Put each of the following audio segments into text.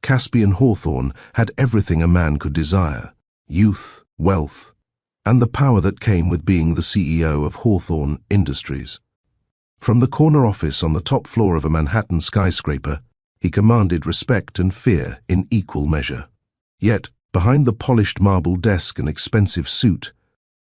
Caspian Hawthorne had everything a man could desire: youth, wealth, and the power that came with being the CEO of Hawthorne Industries. From the corner office on the top floor of a Manhattan skyscraper, he commanded respect and fear in equal measure. Yet, behind the polished marble desk and expensive suit,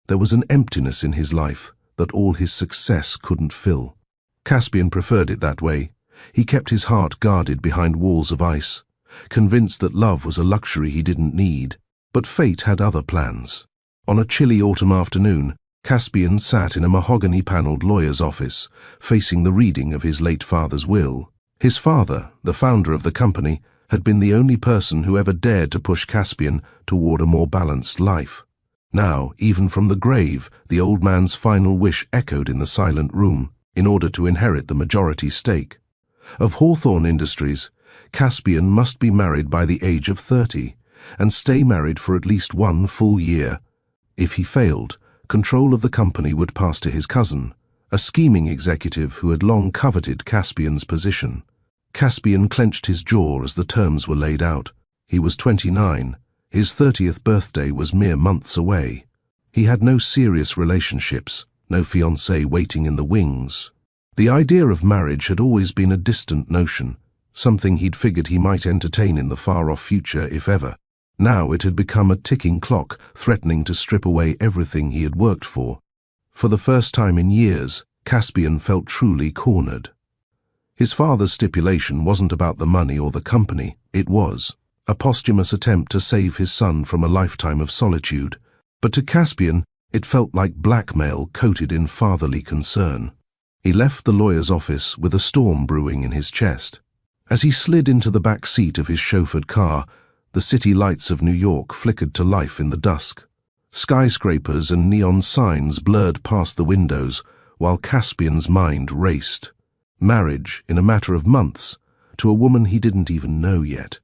there was an emptiness in his life that all his success couldn't fill. Caspian preferred it that way. He kept his heart guarded behind walls of ice, convinced that love was a luxury he didn't need. But fate had other plans. On a chilly autumn afternoon, Caspian sat in a mahogany-paneled lawyer's office, facing the reading of his late father's will. His father, the founder of the company, had been the only person who ever dared to push Caspian toward a more balanced life. Now, even from the grave, the old man's final wish echoed in the silent room, in order to inherit the majority stake. Of Hawthorne Industries, Caspian must be married by the age of 30, and stay married for at least 1 full year. If he failed, control of the company would pass to his cousin, a scheming executive who had long coveted Caspian's position. Caspian clenched his jaw as the terms were laid out. He was 29. His 30th birthday was mere months away. He had no serious relationships, no fiancée waiting in the wings. The idea of marriage had always been a distant notion, something he'd figured he might entertain in the far-off future, if ever. Now it had become a ticking clock, threatening to strip away everything he had worked for. For the first time in years, Caspian felt truly cornered. His father's stipulation wasn't about the money or the company. It was a posthumous attempt to save his son from a lifetime of solitude. But to Caspian, it felt like blackmail coated in fatherly concern. He left the lawyer's office with a storm brewing in his chest. As he slid into the back seat of his chauffeured car, the city lights of New York flickered to life in the dusk. Skyscrapers and neon signs blurred past the windows, while Caspian's mind raced. Marriage, in a matter of months, to a woman he didn't even know yet.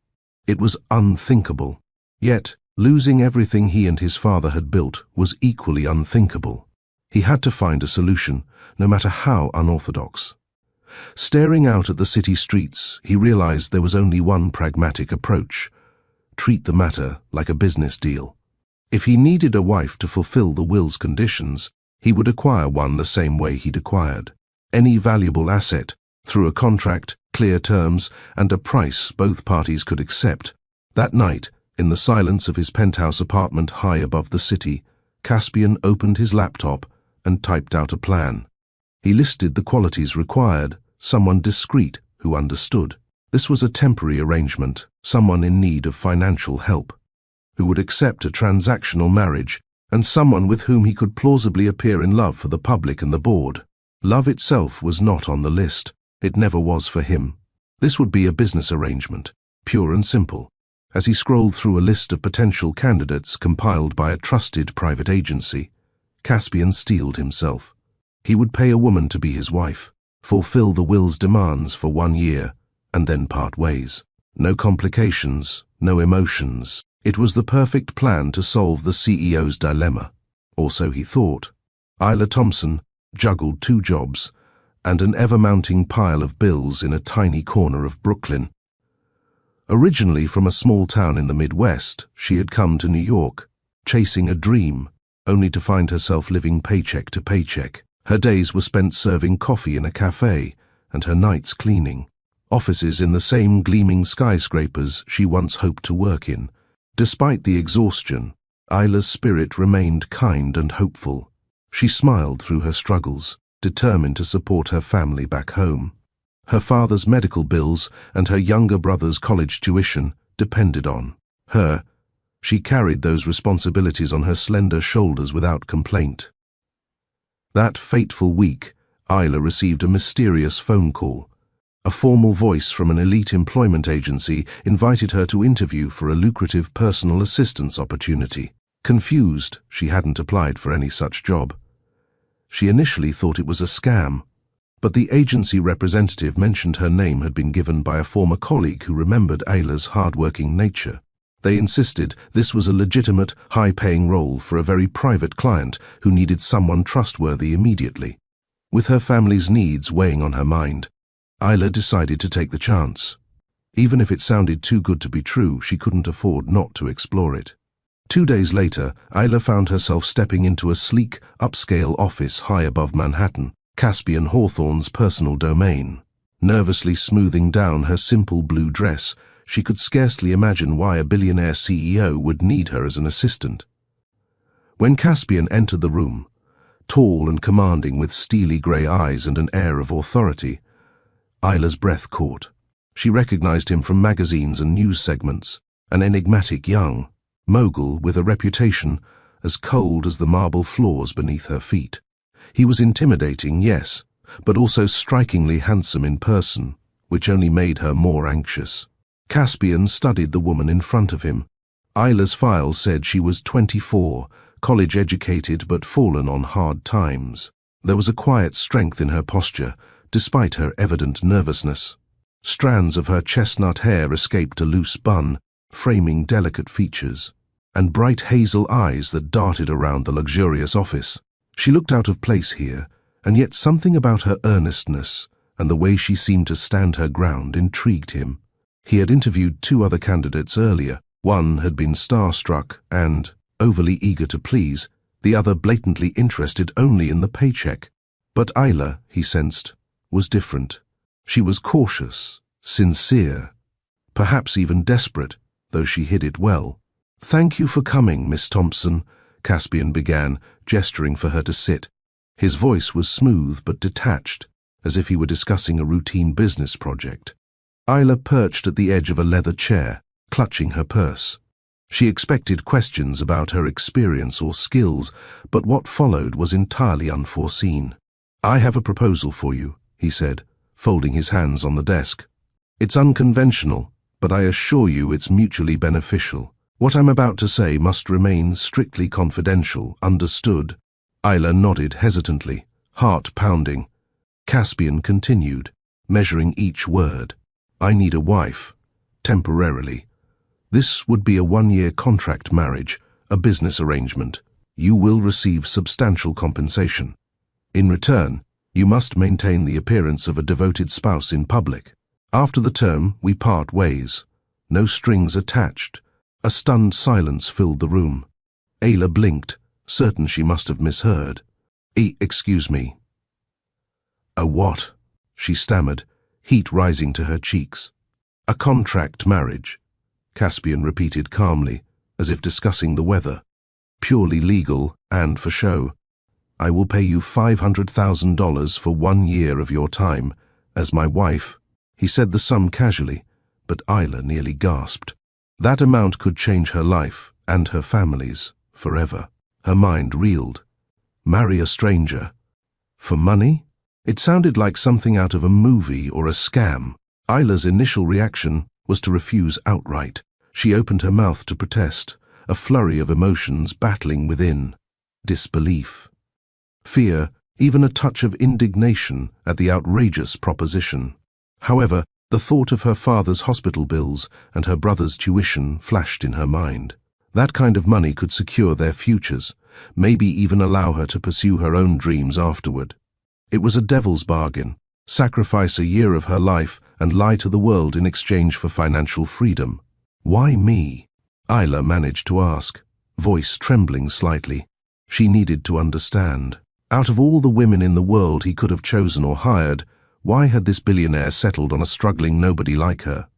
It was unthinkable. Yet, losing everything he and his father had built was equally unthinkable. He had to find a solution, no matter how unorthodox. Staring out at the city streets, he realized there was only one pragmatic approach: treat the matter like a business deal. If he needed a wife to fulfill the will's conditions, he would acquire one the same way he'd acquired any valuable asset, through a contract, clear terms, and a price both parties could accept. That night, in the silence of his penthouse apartment high above the city, Caspian opened his laptop and typed out a plan. He listed the qualities required: someone discreet who understood. This was a temporary arrangement, someone in need of financial help, who would accept a transactional marriage, and someone with whom he could plausibly appear in love for the public and the board. Love itself was not on the list. It never was for him. This would be a business arrangement, pure and simple. As he scrolled through a list of potential candidates compiled by a trusted private agency, Caspian steeled himself. He would pay a woman to be his wife, fulfill the will's demands for 1 year, and then part ways. No complications, no emotions. It was the perfect plan to solve the CEO's dilemma. Or so he thought. Isla Thompson juggled 2 jobs and an ever-mounting pile of bills in a tiny corner of Brooklyn. Originally from a small town in the Midwest, she had come to New York, chasing a dream, only to find herself living paycheck to paycheck. Her days were spent serving coffee in a cafe, and her nights cleaning offices in the same gleaming skyscrapers she once hoped to work in. Despite the exhaustion, Isla's spirit remained kind and hopeful. She smiled through her struggles, determined to support her family back home. Her father's medical bills and her younger brother's college tuition depended on her. She carried those responsibilities on her slender shoulders without complaint. That fateful week, Isla received a mysterious phone call. A formal voice from an elite employment agency invited her to interview for a lucrative personal assistance opportunity. Confused, she hadn't applied for any such job. She initially thought it was a scam, but the agency representative mentioned her name had been given by a former colleague who remembered Isla's hard-working nature. They insisted this was a legitimate, high-paying role for a very private client who needed someone trustworthy immediately. With her family's needs weighing on her mind, Isla decided to take the chance. Even if it sounded too good to be true, she couldn't afford not to explore it. 2 days later, Isla found herself stepping into a sleek, upscale office high above Manhattan, Caspian Hawthorne's personal domain. Nervously smoothing down her simple blue dress, she could scarcely imagine why a billionaire CEO would need her as an assistant. When Caspian entered the room, tall and commanding with steely grey eyes and an air of authority, Isla's breath caught. She recognized him from magazines and news segments, an enigmatic young mogul with a reputation as cold as the marble floors beneath her feet. He was intimidating, yes, but also strikingly handsome in person, which only made her more anxious. Caspian studied the woman in front of him. Isla's file said she was 24, college-educated but fallen on hard times. There was a quiet strength in her posture, despite her evident nervousness. Strands of her chestnut hair escaped a loose bun, framing delicate features, and bright hazel eyes that darted around the luxurious office. She looked out of place here, and yet something about her earnestness and the way she seemed to stand her ground intrigued him. He had interviewed 2 other candidates earlier. One had been starstruck and overly eager to please, the other blatantly interested only in the paycheck. But Isla, he sensed, was different. She was cautious, sincere, perhaps even desperate, though she hid it well. "Thank you for coming, Miss Thompson," Caspian began, gesturing for her to sit. His voice was smooth but detached, as if he were discussing a routine business project. Isla perched at the edge of a leather chair, clutching her purse. She expected questions about her experience or skills, but what followed was entirely unforeseen. "I have a proposal for you," he said, folding his hands on the desk. "It's unconventional, but I assure you it's mutually beneficial. What I'm about to say must remain strictly confidential, understood?" Isla nodded hesitantly, heart pounding. Caspian continued, measuring each word. "I need a wife, temporarily. This would be a 1-year contract marriage, a business arrangement. You will receive substantial compensation. In return, you must maintain the appearance of a devoted spouse in public. After the term, we part ways. No strings attached." A stunned silence filled the room. Ayla blinked, certain she must have misheard. Excuse me." "A what?" she stammered, heat rising to her cheeks. "A contract marriage," Caspian repeated calmly, as if discussing the weather. "Purely legal and for show. I will pay you $500,000 for 1 year of your time as my wife." He said the sum casually, but Isla nearly gasped. That amount could change her life and her family's forever. Her mind reeled. Marry a stranger? For money? It sounded like something out of a movie or a scam. Isla's initial reaction was to refuse outright. She opened her mouth to protest, a flurry of emotions battling within. Disbelief, fear, even a touch of indignation at the outrageous proposition. However, the thought of her father's hospital bills and her brother's tuition flashed in her mind. That kind of money could secure their futures, maybe even allow her to pursue her own dreams afterward. It was a devil's bargain. Sacrifice a year of her life and lie to the world in exchange for financial freedom. "Why me?" Isla managed to ask, voice trembling slightly. She needed to understand. Out of all the women in the world he could have chosen or hired, why had this billionaire settled on a struggling nobody like her?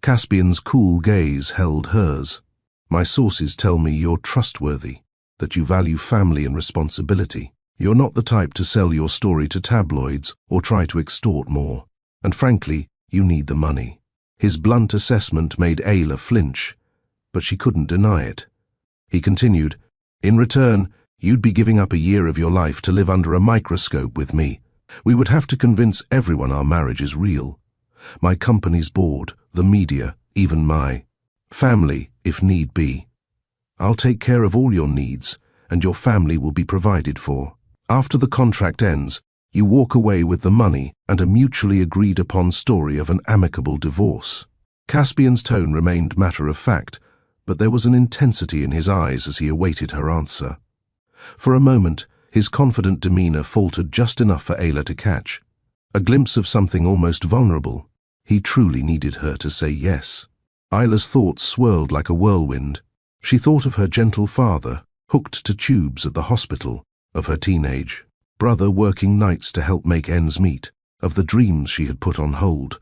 Caspian's cool gaze held hers. "My sources tell me you're trustworthy, that you value family and responsibility. You're not the type to sell your story to tabloids or try to extort more. And frankly, you need the money." His blunt assessment made Ayla flinch, but she couldn't deny it. He continued, "In return, you'd be giving up a year of your life to live under a microscope with me. We would have to convince everyone our marriage is real. My company's board, the media, even my family, if need be. I'll take care of all your needs, and your family will be provided for. After the contract ends, you walk away with the money and a mutually agreed upon story of an amicable divorce." Caspian's tone remained matter-of-fact, but there was an intensity in his eyes as he awaited her answer. For a moment, his confident demeanor faltered just enough for Ayla to catch. A glimpse of something almost vulnerable. He truly needed her to say yes. Isla's thoughts swirled like a whirlwind. She thought of her gentle father, hooked to tubes at the hospital, of her teenage brother working nights to help make ends meet, of the dreams she had put on hold.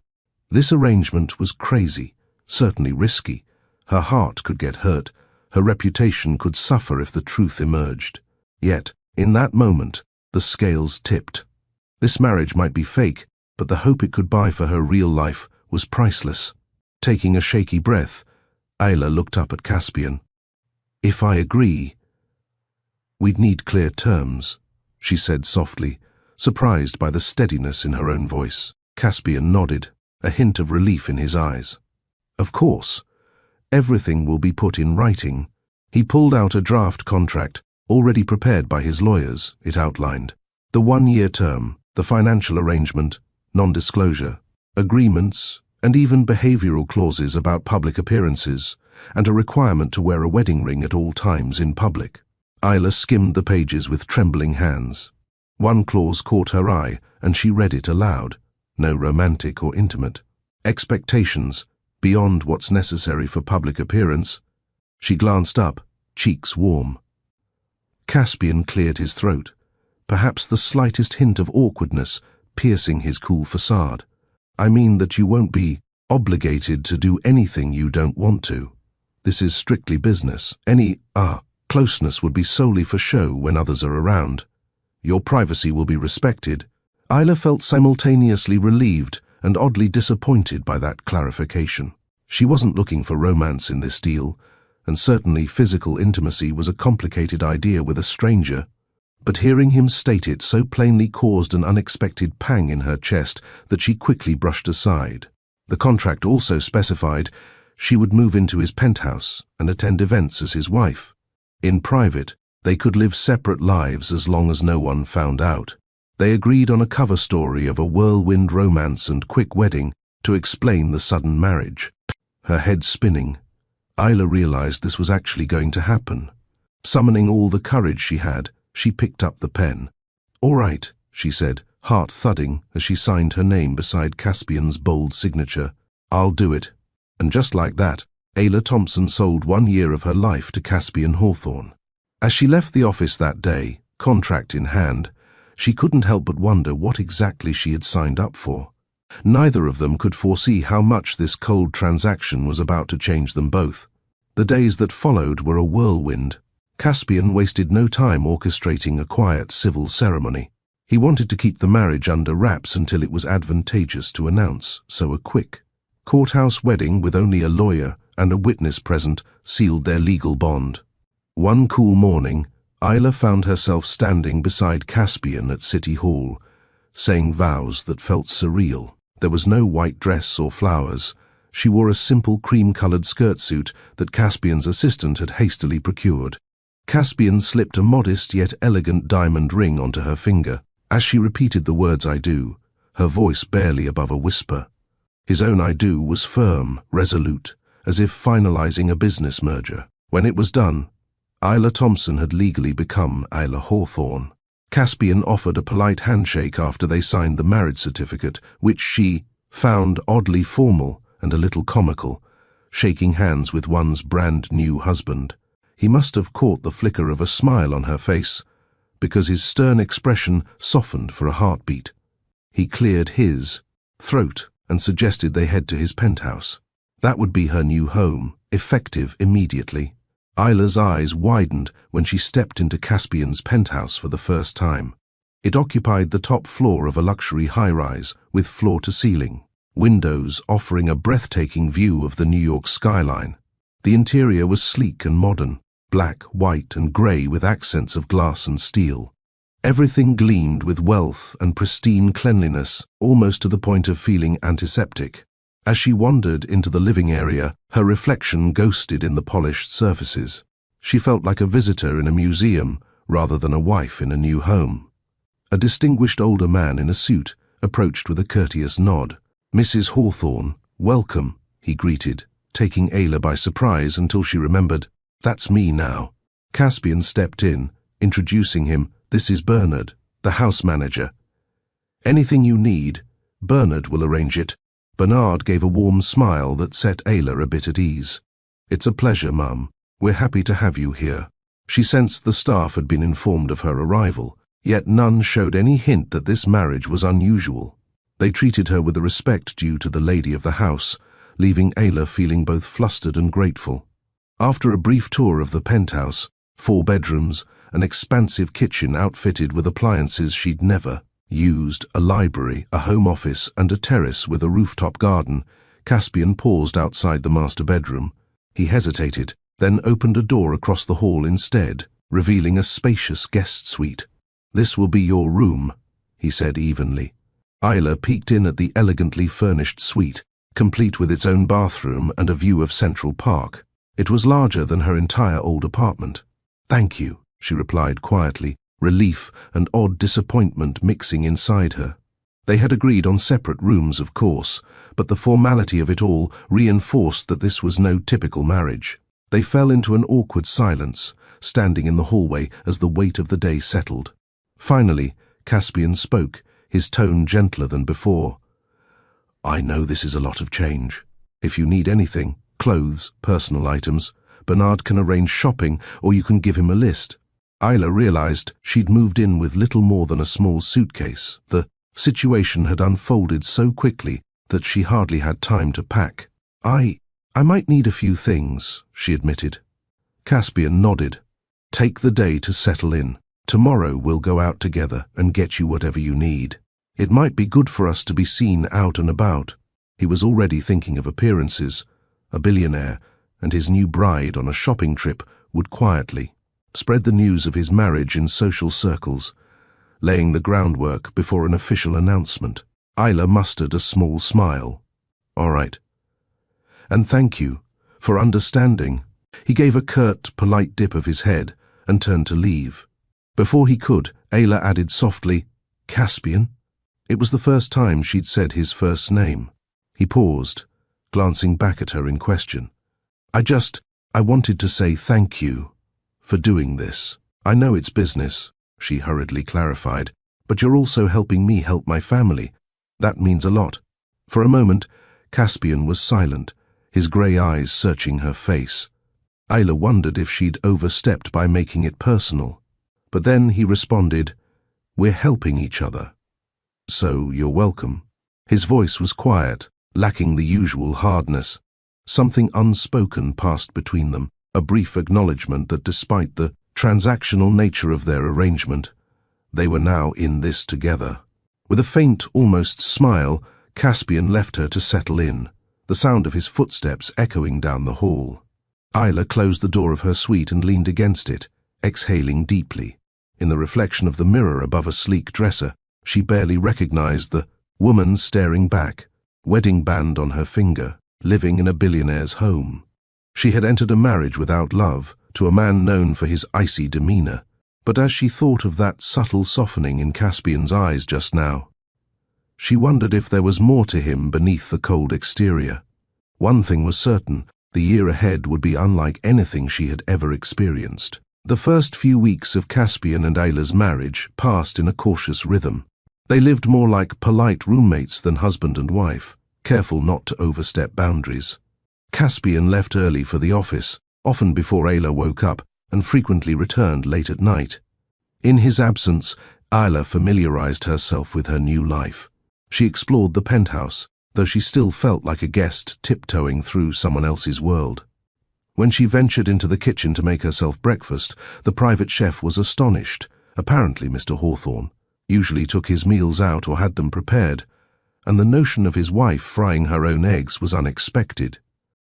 This arrangement was crazy, certainly risky. Her heart could get hurt, her reputation could suffer if the truth emerged. Yet, in that moment, the scales tipped. This marriage might be fake, but the hope it could buy for her real life was priceless. Taking a shaky breath, Isla looked up at Caspian. "If I agree, we'd need clear terms," she said softly, surprised by the steadiness in her own voice. Caspian nodded, a hint of relief in his eyes. "Of course. Everything will be put in writing." He pulled out a draft contract, already prepared by his lawyers. It outlined the 1-year term, the financial arrangement, non-disclosure, agreements, and even behavioral clauses about public appearances, and a requirement to wear a wedding ring at all times in public. Isla skimmed the pages with trembling hands. One clause caught her eye, and she read it aloud. No romantic or intimate. Expectations, beyond what's necessary for public appearance. She glanced up, cheeks warm. Caspian cleared his throat, perhaps the slightest hint of awkwardness piercing his cool facade. "I mean that you won't be obligated to do anything you don't want to. This is strictly business. Any, closeness would be solely for show when others are around. Your privacy will be respected." Isla felt simultaneously relieved and oddly disappointed by that clarification. She wasn't looking for romance in this deal, and certainly physical intimacy was a complicated idea with a stranger. But hearing him state it so plainly caused an unexpected pang in her chest that she quickly brushed aside. The contract also specified she would move into his penthouse and attend events as his wife. In private, they could live separate lives as long as no one found out. They agreed on a cover story of a whirlwind romance and quick wedding to explain the sudden marriage. Her head spinning, Isla realized this was actually going to happen. Summoning all the courage she had, she picked up the pen. "All right," she said, heart thudding as she signed her name beside Caspian's bold signature. "I'll do it." And just like that, Ayla Thompson sold 1 year of her life to Caspian Hawthorne. As she left the office that day, contract in hand, she couldn't help but wonder what exactly she had signed up for. Neither of them could foresee how much this cold transaction was about to change them both. The days that followed were a whirlwind. Caspian wasted no time orchestrating a quiet civil ceremony. He wanted to keep the marriage under wraps until it was advantageous to announce, so a quick courthouse wedding with only a lawyer and a witness present sealed their legal bond. One cool morning, Isla found herself standing beside Caspian at City Hall, saying vows that felt surreal. There was no white dress or flowers. She wore a simple cream-colored skirt suit that Caspian's assistant had hastily procured. Caspian slipped a modest yet elegant diamond ring onto her finger. As she repeated the words "I do," her voice barely above a whisper. His own "I do" was firm, resolute, as if finalizing a business merger. When it was done, Isla Thompson had legally become Isla Hawthorne. Caspian offered a polite handshake after they signed the marriage certificate, which she found oddly formal and a little comical, shaking hands with one's brand-new husband. He must have caught the flicker of a smile on her face, because his stern expression softened for a heartbeat. He cleared his throat and suggested they head to his penthouse. That would be her new home, effective immediately. Isla's eyes widened when she stepped into Caspian's penthouse for the first time. It occupied the top floor of a luxury high-rise with floor-to-ceiling, windows offering a breathtaking view of the New York skyline. The interior was sleek and modern, black, white, and grey with accents of glass and steel. Everything gleamed with wealth and pristine cleanliness, almost to the point of feeling antiseptic. As she wandered into the living area, her reflection ghosted in the polished surfaces. She felt like a visitor in a museum rather than a wife in a new home. A distinguished older man in a suit approached with a courteous nod. "Mrs. Hawthorne, welcome," he greeted, taking Ayla by surprise until she remembered, "That's me now." Caspian stepped in, introducing him. "This is Bernard, the house manager. Anything you need, Bernard will arrange it." Bernard gave a warm smile that set Ayla a bit at ease. "It's a pleasure, Mum. We're happy to have you here." She sensed the staff had been informed of her arrival, yet none showed any hint that this marriage was unusual. They treated her with the respect due to the lady of the house, leaving Ayla feeling both flustered and grateful. After a brief tour of the penthouse, 4 bedrooms, an expansive kitchen outfitted with appliances she'd never used, a library, a home office, and a terrace with a rooftop garden, Caspian paused outside the master bedroom. He hesitated, then opened a door across the hall instead, revealing a spacious guest suite. "This will be your room," he said evenly. Ayla peeked in at the elegantly furnished suite, complete with its own bathroom and a view of Central Park. It was larger than her entire old apartment. "Thank you," she replied quietly, relief and odd disappointment mixing inside her. They had agreed on separate rooms, of course, but the formality of it all reinforced that this was no typical marriage. They fell into an awkward silence, standing in the hallway as the weight of the day settled. Finally, Caspian spoke, his tone gentler than before. "I know this is a lot of change. If you need anything, clothes, personal items, Bernard can arrange shopping, or you can give him a list." Ayla realized she'd moved in with little more than a small suitcase. The situation had unfolded so quickly that she hardly had time to pack. I might need a few things," she admitted. Caspian nodded. "Take the day to settle in. Tomorrow we'll go out together and get you whatever you need. It might be good for us to be seen out and about." He was already thinking of appearances. A billionaire and his new bride on a shopping trip would quietly spread the news of his marriage in social circles, laying the groundwork before an official announcement. Ayla mustered a small smile. "All right. And thank you for understanding." He gave a curt, polite dip of his head and turned to leave. Before he could, Ayla added softly, "Caspian?" It was the first time she'd said his first name. He paused, glancing back at her in question. I wanted to say thank you for doing this. I know it's business," she hurriedly clarified, "but you're also helping me help my family. That means a lot." For a moment, Caspian was silent, his grey eyes searching her face. Ayla wondered if she'd overstepped by making it personal. But then he responded, "We're helping each other. So you're welcome." His voice was quiet, lacking the usual hardness. Something unspoken passed between them, a brief acknowledgement that despite the transactional nature of their arrangement, they were now in this together. With a faint, almost smile, Caspian left her to settle in, the sound of his footsteps echoing down the hall. Ayla closed the door of her suite and leaned against it, exhaling deeply. In the reflection of the mirror above a sleek dresser, she barely recognized the woman staring back, wedding band on her finger, living in a billionaire's home. She had entered a marriage without love, to a man known for his icy demeanor. But as she thought of that subtle softening in Caspian's eyes just now, she wondered if there was more to him beneath the cold exterior. One thing was certain, the year ahead would be unlike anything she had ever experienced. The first few weeks of Caspian and Ayla's marriage passed in a cautious rhythm. They lived more like polite roommates than husband and wife, careful not to overstep boundaries. Caspian left early for the office, often before Ayla woke up, and frequently returned late at night. In his absence, Ayla familiarized herself with her new life. She explored the penthouse, though she still felt like a guest tiptoeing through someone else's world. When she ventured into the kitchen to make herself breakfast, the private chef was astonished. Apparently Mr. Hawthorne usually took his meals out or had them prepared, and the notion of his wife frying her own eggs was unexpected.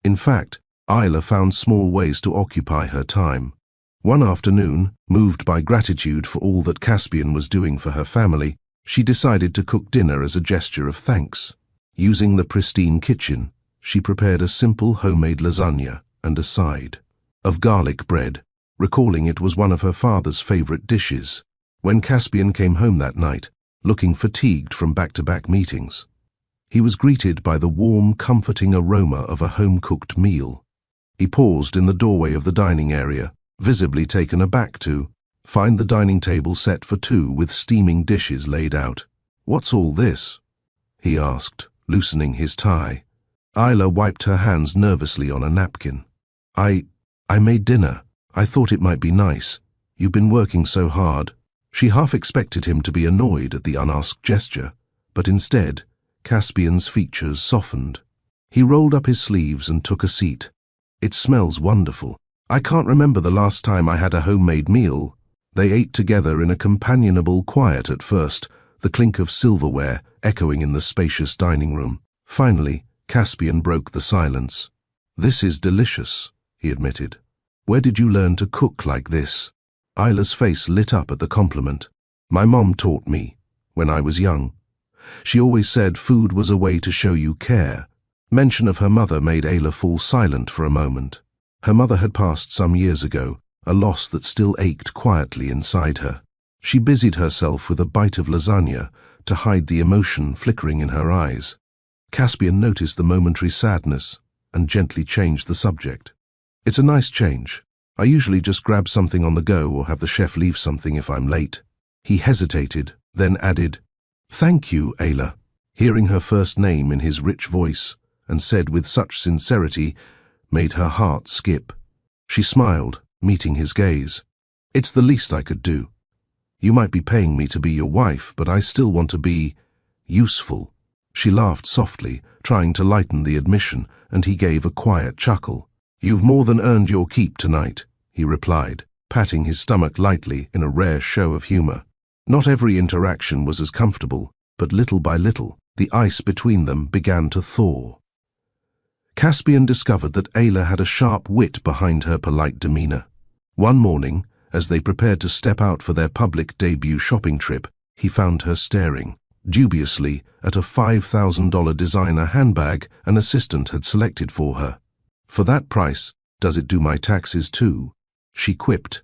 In fact, Ayla found small ways to occupy her time. One afternoon, moved by gratitude for all that Caspian was doing for her family, she decided to cook dinner as a gesture of thanks. Using the pristine kitchen, she prepared a simple homemade lasagna and a side of garlic bread, recalling it was one of her father's favorite dishes. When Caspian came home that night, looking fatigued from back-to-back meetings, he was greeted by the warm, comforting aroma of a home-cooked meal. He paused in the doorway of the dining area, visibly taken aback to find the dining table set for two with steaming dishes laid out. "What's all this?" he asked, loosening his tie. Isla wiped her hands nervously on a napkin. I made dinner. I thought it might be nice. You've been working so hard." She half expected him to be annoyed at the unasked gesture, but instead, Caspian's features softened. He rolled up his sleeves and took a seat. "It smells wonderful. I can't remember the last time I had a homemade meal." They ate together in a companionable quiet at first, the clink of silverware echoing in the spacious dining room. Finally, Caspian broke the silence. "This is delicious," he admitted. "Where did you learn to cook like this?" Isla's face lit up at the compliment. "My mom taught me, when I was young. She always said food was a way to show you care." Mention of her mother made Ayla fall silent for a moment. Her mother had passed some years ago, a loss that still ached quietly inside her. She busied herself with a bite of lasagna to hide the emotion flickering in her eyes. Caspian noticed the momentary sadness and gently changed the subject. "It's a nice change. I usually just grab something on the go or have the chef leave something if I'm late." He hesitated, then added, "Thank you, Ayla," hearing her first name in his rich voice, and said with such sincerity, made her heart skip. She smiled, meeting his gaze. "It's the least I could do. You might be paying me to be your wife, but I still want to be useful." She laughed softly, trying to lighten the admission, and he gave a quiet chuckle. "You've more than earned your keep tonight," he replied, patting his stomach lightly in a rare show of humor. Not every interaction was as comfortable, but little by little, the ice between them began to thaw. Caspian discovered that Ayla had a sharp wit behind her polite demeanor. One morning, as they prepared to step out for their public debut shopping trip, he found her staring, dubiously, at a $5,000 designer handbag an assistant had selected for her. "For that price, does it do my taxes too?" she quipped.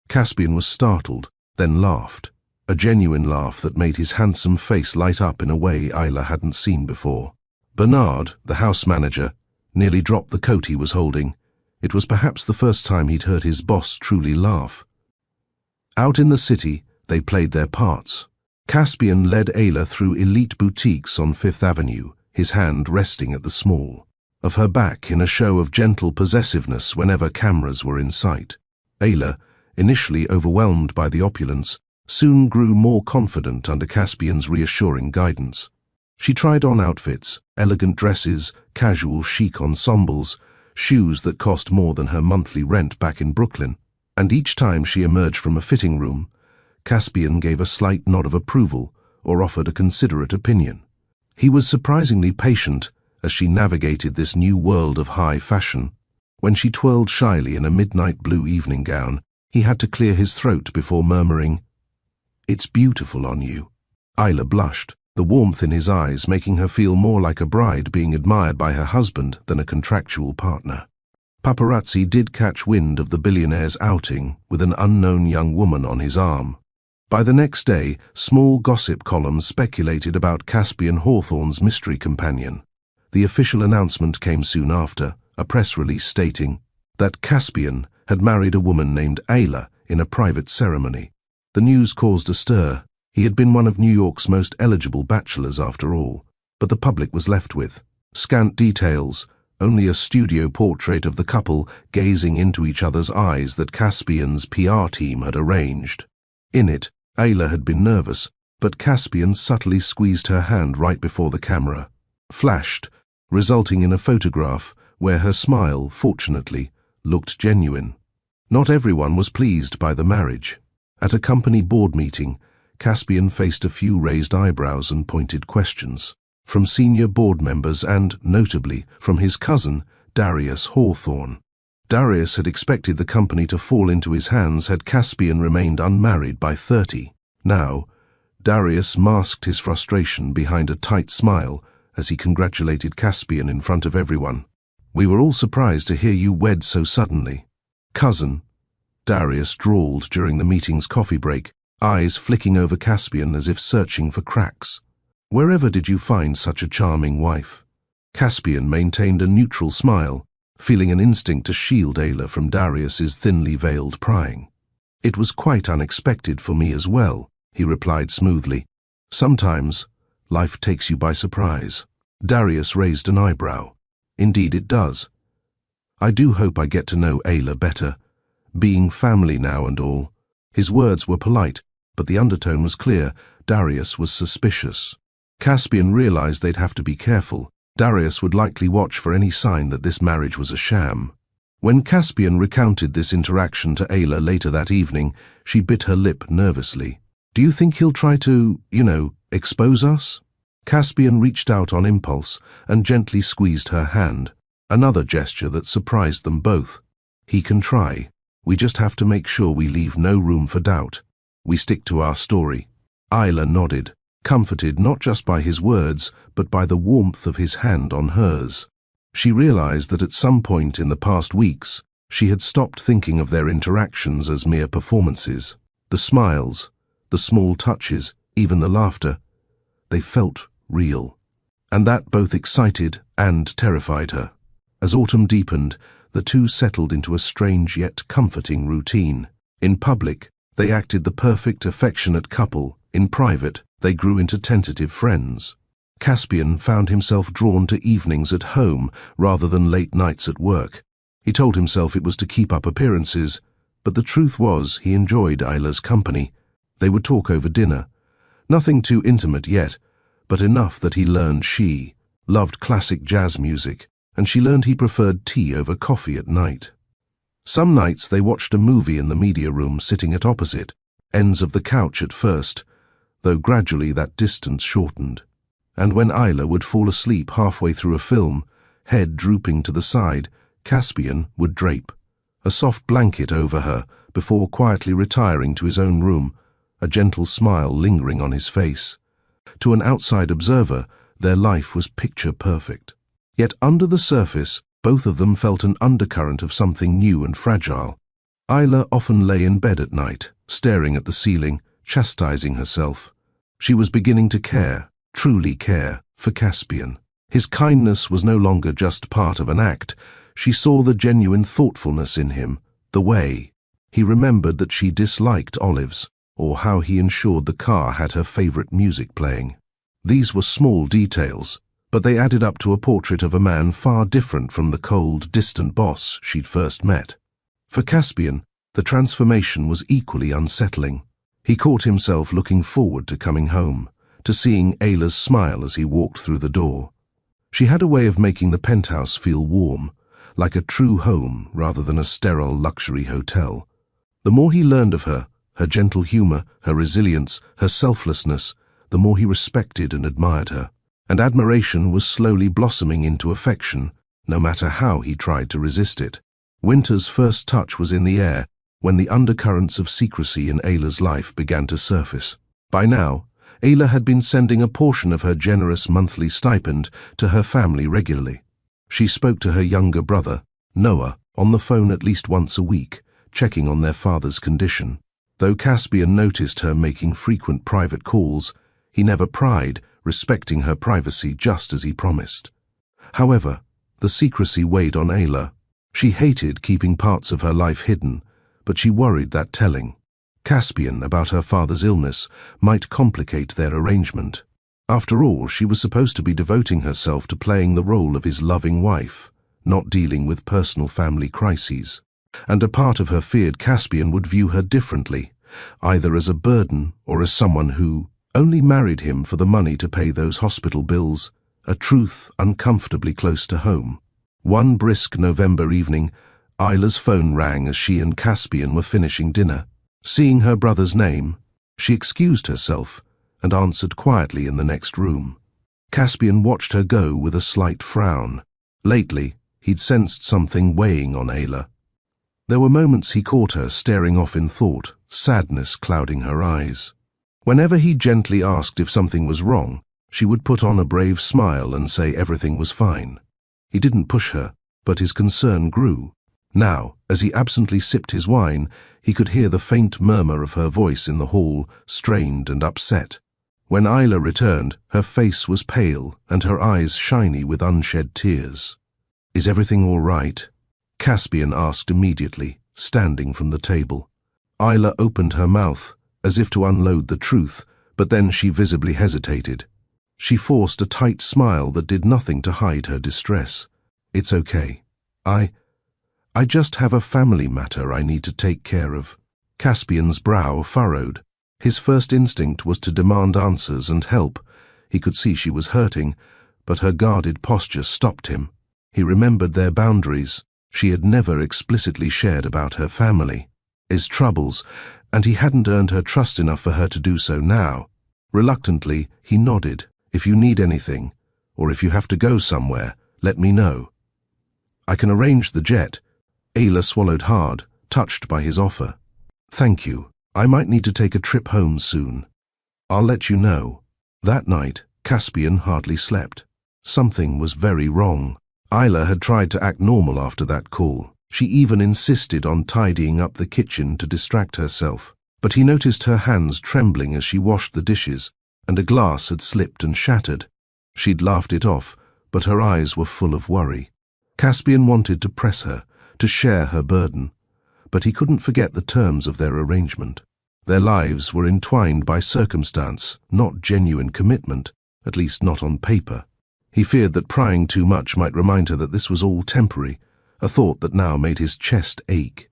Caspian was startled, then laughed, a genuine laugh that made his handsome face light up in a way Ayla hadn't seen before. Bernard, the house manager, nearly dropped the coat he was holding. It was perhaps the first time he'd heard his boss truly laugh. Out in the city, they played their parts. Caspian led Ayla through elite boutiques on Fifth Avenue, his hand resting at the small of her back in a show of gentle possessiveness whenever cameras were in sight. Ayla, initially overwhelmed by the opulence, soon grew more confident under Caspian's reassuring guidance. She tried on outfits, elegant dresses, casual chic ensembles, shoes that cost more than her monthly rent back in Brooklyn, and each time she emerged from a fitting room, Caspian gave a slight nod of approval or offered a considerate opinion. He was surprisingly patient as she navigated this new world of high fashion. When she twirled shyly in a midnight blue evening gown, he had to clear his throat before murmuring, "It's beautiful on you." Ayla blushed, the warmth in his eyes making her feel more like a bride being admired by her husband than a contractual partner. Paparazzi did catch wind of the billionaire's outing with an unknown young woman on his arm. By the next day, small gossip columns speculated about Caspian Hawthorne's mystery companion. The official announcement came soon after, a press release stating that Caspian had married a woman named Ayla in a private ceremony. The news caused a stir. He had been one of New York's most eligible bachelors after all, but the public was left with scant details, only a studio portrait of the couple gazing into each other's eyes that Caspian's PR team had arranged. In it, Ayla had been nervous, but Caspian subtly squeezed her hand right before the camera flashed, resulting in a photograph where her smile, fortunately, looked genuine. Not everyone was pleased by the marriage. At a company board meeting, Caspian faced a few raised eyebrows and pointed questions from senior board members and, notably, from his cousin, Darius Hawthorne. Darius had expected the company to fall into his hands had Caspian remained unmarried by 30. Now, Darius masked his frustration behind a tight smile as he congratulated Caspian in front of everyone. "We were all surprised to hear you wed so suddenly." "Cousin," Darius drawled during the meeting's coffee break, eyes flicking over Caspian as if searching for cracks. "Wherever did you find such a charming wife?" Caspian maintained a neutral smile, feeling an instinct to shield Ayla from Darius's thinly veiled prying. "It was quite unexpected for me as well," he replied smoothly. "Sometimes, life takes you by surprise." Darius raised an eyebrow. Indeed it does. I do hope I get to know Ayla better, being family now and all. His words were polite, but the undertone was clear. Darius was suspicious. Caspian realized they'd have to be careful. Darius would likely watch for any sign that this marriage was a sham. When Caspian recounted this interaction to Ayla later that evening, she bit her lip nervously. Do you think he'll try to, expose us? Caspian reached out on impulse and gently squeezed her hand, another gesture that surprised them both. He can try. We just have to make sure we leave no room for doubt. We stick to our story. Ayla nodded, comforted not just by his words, but by the warmth of his hand on hers. She realized that at some point in the past weeks, she had stopped thinking of their interactions as mere performances. The smiles, the small touches, even the laughter, they felt real. And that both excited and terrified her. As autumn deepened, the two settled into a strange yet comforting routine. In public, they acted the perfect, affectionate couple. In private, they grew into tentative friends. Caspian found himself drawn to evenings at home rather than late nights at work. He told himself it was to keep up appearances, but the truth was he enjoyed Ayla's company. They would talk over dinner. Nothing too intimate yet, but enough that he learned she loved classic jazz music, and she learned he preferred tea over coffee at night. Some nights they watched a movie in the media room, sitting at opposite ends of the couch at first, though gradually that distance shortened. And when Ayla would fall asleep halfway through a film, head drooping to the side, Caspian would drape a soft blanket over her before quietly retiring to his own room, a gentle smile lingering on his face. To an outside observer, their life was picture perfect. Yet under the surface, both of them felt an undercurrent of something new and fragile. Ayla often lay in bed at night, staring at the ceiling, chastising herself. She was beginning to care, truly care, for Caspian. His kindness was no longer just part of an act. She saw the genuine thoughtfulness in him, the way. He remembered that she disliked olives, or how he ensured the car had her favorite music playing. These were small details, but they added up to a portrait of a man far different from the cold, distant boss she'd first met. For Caspian, the transformation was equally unsettling. He caught himself looking forward to coming home, to seeing Ayla's smile as he walked through the door. She had a way of making the penthouse feel warm, like a true home rather than a sterile luxury hotel. The more he learned of her gentle humor, her resilience, her selflessness, the more he respected and admired her. And admiration was slowly blossoming into affection, no matter how he tried to resist it. Winter's first touch was in the air when the undercurrents of secrecy in Ayla's life began to surface. By now, Ayla had been sending a portion of her generous monthly stipend to her family regularly. She spoke to her younger brother, Noah, on the phone at least once a week, checking on their father's condition. Though Caspian noticed her making frequent private calls, he never pried, respecting her privacy just as he promised. However, the secrecy weighed on Ayla. She hated keeping parts of her life hidden, but she worried that telling Caspian about her father's illness might complicate their arrangement. After all, she was supposed to be devoting herself to playing the role of his loving wife, not dealing with personal family crises. And a part of her feared Caspian would view her differently, either as a burden or as someone who only married him for the money to pay those hospital bills, a truth uncomfortably close to home. One brisk November evening, Ayla's phone rang as she and Caspian were finishing dinner. Seeing her brother's name, she excused herself and answered quietly in the next room. Caspian watched her go with a slight frown. Lately, he'd sensed something weighing on Ayla. There were moments he caught her staring off in thought, sadness clouding her eyes. Whenever he gently asked if something was wrong, she would put on a brave smile and say everything was fine. He didn't push her, but his concern grew. Now, as he absently sipped his wine, he could hear the faint murmur of her voice in the hall, strained and upset. When Ayla returned, her face was pale and her eyes shiny with unshed tears. "Is everything all right?" Caspian asked immediately, standing from the table. Ayla opened her mouth, as if to unload the truth, but then she visibly hesitated. She forced a tight smile that did nothing to hide her distress. "It's okay. I just have a family matter I need to take care of." Caspian's brow furrowed. His first instinct was to demand answers and help. He could see she was hurting, but her guarded posture stopped him. He remembered their boundaries. She had never explicitly shared about her family, his troubles, and he hadn't earned her trust enough for her to do so now. Reluctantly, he nodded. "If you need anything, or if you have to go somewhere, let me know. I can arrange the jet." Ayla swallowed hard, touched by his offer. "Thank you. I might need to take a trip home soon. I'll let you know." That night, Caspian hardly slept. Something was very wrong. Ayla had tried to act normal after that call. She even insisted on tidying up the kitchen to distract herself. But he noticed her hands trembling as she washed the dishes, and a glass had slipped and shattered. She'd laughed it off, but her eyes were full of worry. Caspian wanted to press her, to share her burden, but he couldn't forget the terms of their arrangement. Their lives were entwined by circumstance, not genuine commitment, at least not on paper. He feared that prying too much might remind her that this was all temporary, a thought that now made his chest ache.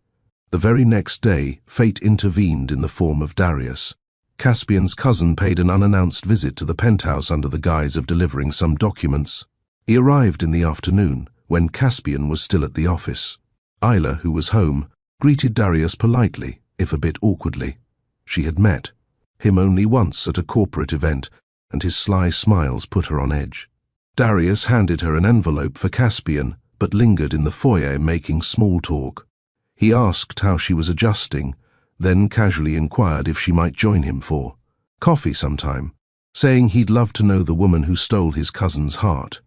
The very next day, fate intervened in the form of Darius. Caspian's cousin paid an unannounced visit to the penthouse under the guise of delivering some documents. He arrived in the afternoon, when Caspian was still at the office. Ayla, who was home, greeted Darius politely, if a bit awkwardly. She had met him only once at a corporate event, and his sly smiles put her on edge. Darius handed her an envelope for Caspian, but lingered in the foyer making small talk. He asked how she was adjusting, then casually inquired if she might join him for coffee sometime, saying he'd love to know the woman who stole his cousin's heart.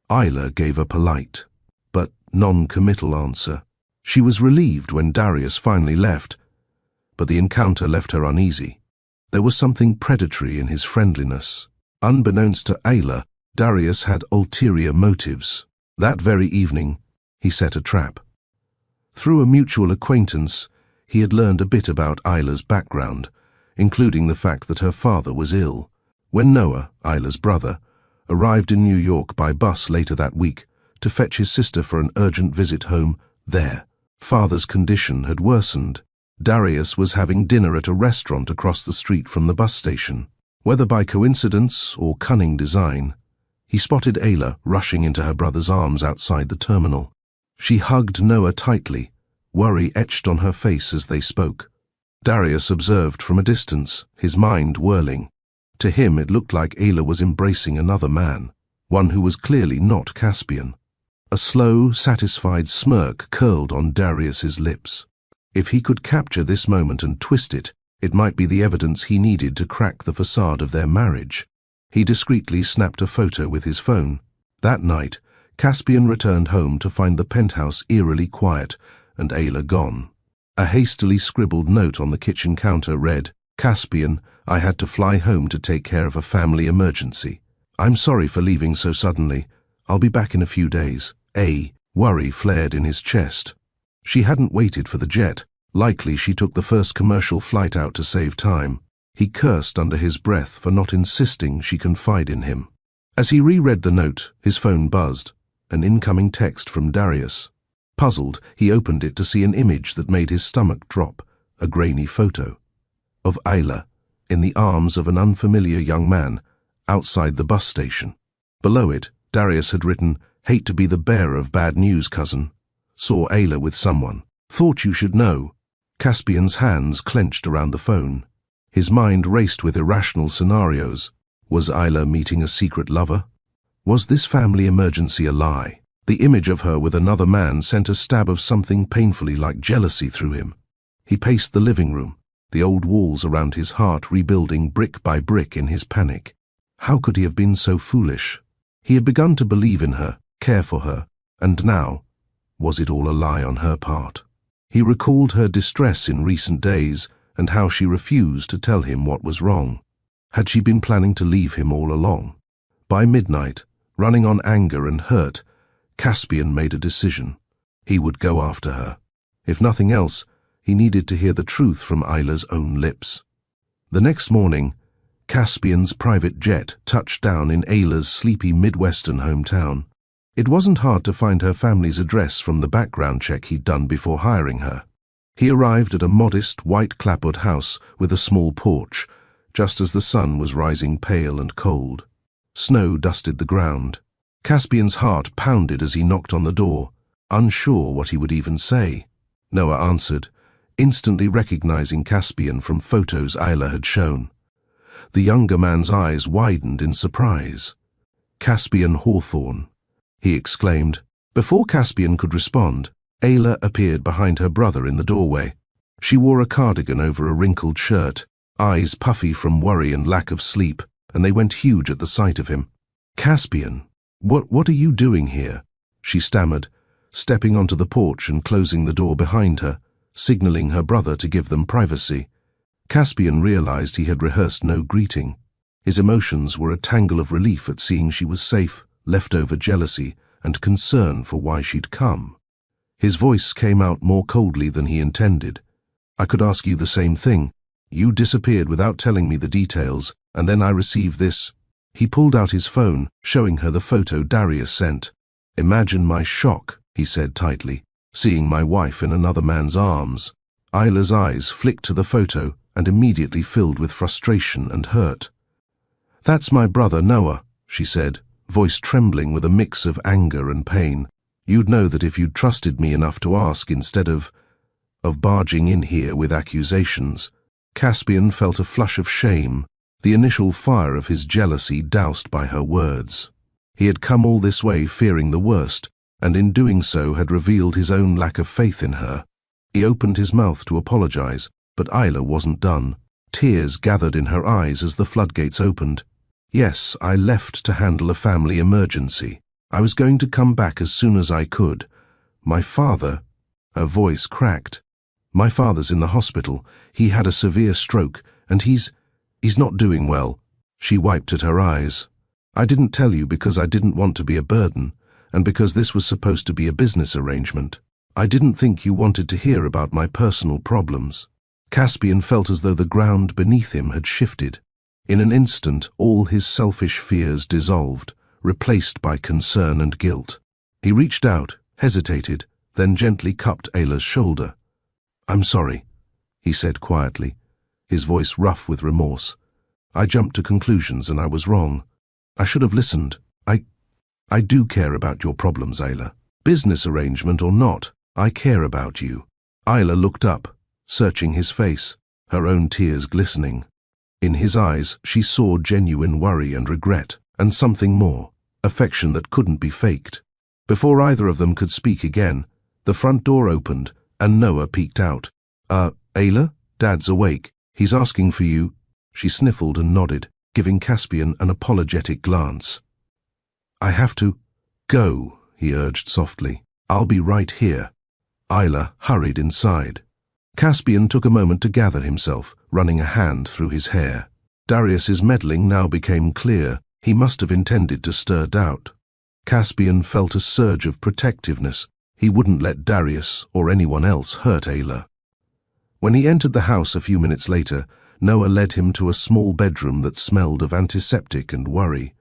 Ayla gave a polite, but non-committal answer. She was relieved when Darius finally left, but the encounter left her uneasy. There was something predatory in his friendliness. Unbeknownst to Ayla, Darius had ulterior motives. That very evening, he set a trap. Through a mutual acquaintance, he had learned a bit about Ayla's background, including the fact that her father was ill. When Noah, Ayla's brother, arrived in New York by bus later that week to fetch his sister for an urgent visit home, their father's condition had worsened. Darius was having dinner at a restaurant across the street from the bus station. Whether by coincidence or cunning design, he spotted Ayla rushing into her brother's arms outside the terminal. She hugged Noah tightly, worry etched on her face as they spoke. Darius observed from a distance, his mind whirling. To him it looked like Ayla was embracing another man, one who was clearly not Caspian. A slow, satisfied smirk curled on Darius's lips. If he could capture this moment and twist it, it might be the evidence he needed to crack the facade of their marriage. He discreetly snapped a photo with his phone. That night, Caspian returned home to find the penthouse eerily quiet and Ayla gone. A hastily scribbled note on the kitchen counter read, "Caspian, I had to fly home to take care of a family emergency. I'm sorry for leaving so suddenly. I'll be back in a few days." Worry flared in his chest. She hadn't waited for the jet. Likely she took the first commercial flight out to save time. He cursed under his breath for not insisting she confide in him. As he reread the note, his phone buzzed. An incoming text from Darius. Puzzled, he opened it to see an image that made his stomach drop, a grainy photo of Ayla in the arms of an unfamiliar young man outside the bus station. Below it, Darius had written, "Hate to be the bearer of bad news, cousin. Saw Ayla with someone. Thought you should know." Caspian's hands clenched around the phone. His mind raced with irrational scenarios. Was Ayla meeting a secret lover? Was this family emergency a lie? The image of her with another man sent a stab of something painfully like jealousy through him. He paced the living room, the old walls around his heart rebuilding brick by brick in his panic. How could he have been so foolish? He had begun to believe in her, care for her, and now, was it all a lie on her part? He recalled her distress in recent days and how she refused to tell him what was wrong. Had she been planning to leave him all along? By midnight, running on anger and hurt, Caspian made a decision. He would go after her. If nothing else, he needed to hear the truth from Ayla's own lips. The next morning, Caspian's private jet touched down in Ayla's sleepy Midwestern hometown. It wasn't hard to find her family's address from the background check he'd done before hiring her. He arrived at a modest, white-clapboard house with a small porch, just as the sun was rising pale and cold. Snow dusted the ground. Caspian's heart pounded as he knocked on the door, unsure what he would even say. Noah answered, instantly recognizing Caspian from photos Ayla had shown. The younger man's eyes widened in surprise. "Caspian Hawthorne," he exclaimed. Before Caspian could respond, Ayla appeared behind her brother in the doorway. She wore a cardigan over a wrinkled shirt, eyes puffy from worry and lack of sleep, and they went huge at the sight of him. "Caspian, what are you doing here?" she stammered, stepping onto the porch and closing the door behind her, signaling her brother to give them privacy. Caspian realized he had rehearsed no greeting. His emotions were a tangle of relief at seeing she was safe, leftover jealousy, and concern for why she'd come. His voice came out more coldly than he intended. "I could ask you the same thing. You disappeared without telling me the details, and then I received this." He pulled out his phone, showing her the photo Darius sent. "Imagine my shock," he said tightly, "seeing my wife in another man's arms." Ayla's eyes flicked to the photo and immediately filled with frustration and hurt. "That's my brother Noah," she said, voice trembling with a mix of anger and pain. "You'd know that if you'd trusted me enough to ask instead of barging in here with accusations." Caspian felt a flush of shame, the initial fire of his jealousy doused by her words. He had come all this way fearing the worst, and in doing so had revealed his own lack of faith in her. He opened his mouth to apologize, but Ayla wasn't done. Tears gathered in her eyes as the floodgates opened. "Yes, I left to handle a family emergency. I was going to come back as soon as I could. My father—" Her voice cracked. "My father's in the hospital. He had a severe stroke, and he's not doing well." She wiped at her eyes. "I didn't tell you because I didn't want to be a burden, and because this was supposed to be a business arrangement. I didn't think you wanted to hear about my personal problems." Caspian felt as though the ground beneath him had shifted. In an instant, all his selfish fears dissolved, replaced by concern and guilt. He reached out, hesitated, then gently cupped Ayla's shoulder. "I'm sorry," he said quietly, his voice rough with remorse. "I jumped to conclusions and I was wrong. I should have listened. I do care about your problems, Ayla. Business arrangement or not, I care about you." Ayla looked up, searching his face, her own tears glistening. In his eyes, she saw genuine worry and regret, and something more, affection that couldn't be faked. Before either of them could speak again, the front door opened, and Noah peeked out. Ayla, Dad's awake. He's asking for you." She sniffled and nodded, giving Caspian an apologetic glance. "I have to go," he urged softly. "I'll be right here." Ayla hurried inside. Caspian took a moment to gather himself, running a hand through his hair. Darius's meddling now became clear. He must have intended to stir doubt. Caspian felt a surge of protectiveness. He wouldn't let Darius or anyone else hurt Ayla. When he entered the house a few minutes later, Noah led him to a small bedroom that smelled of antiseptic and worry.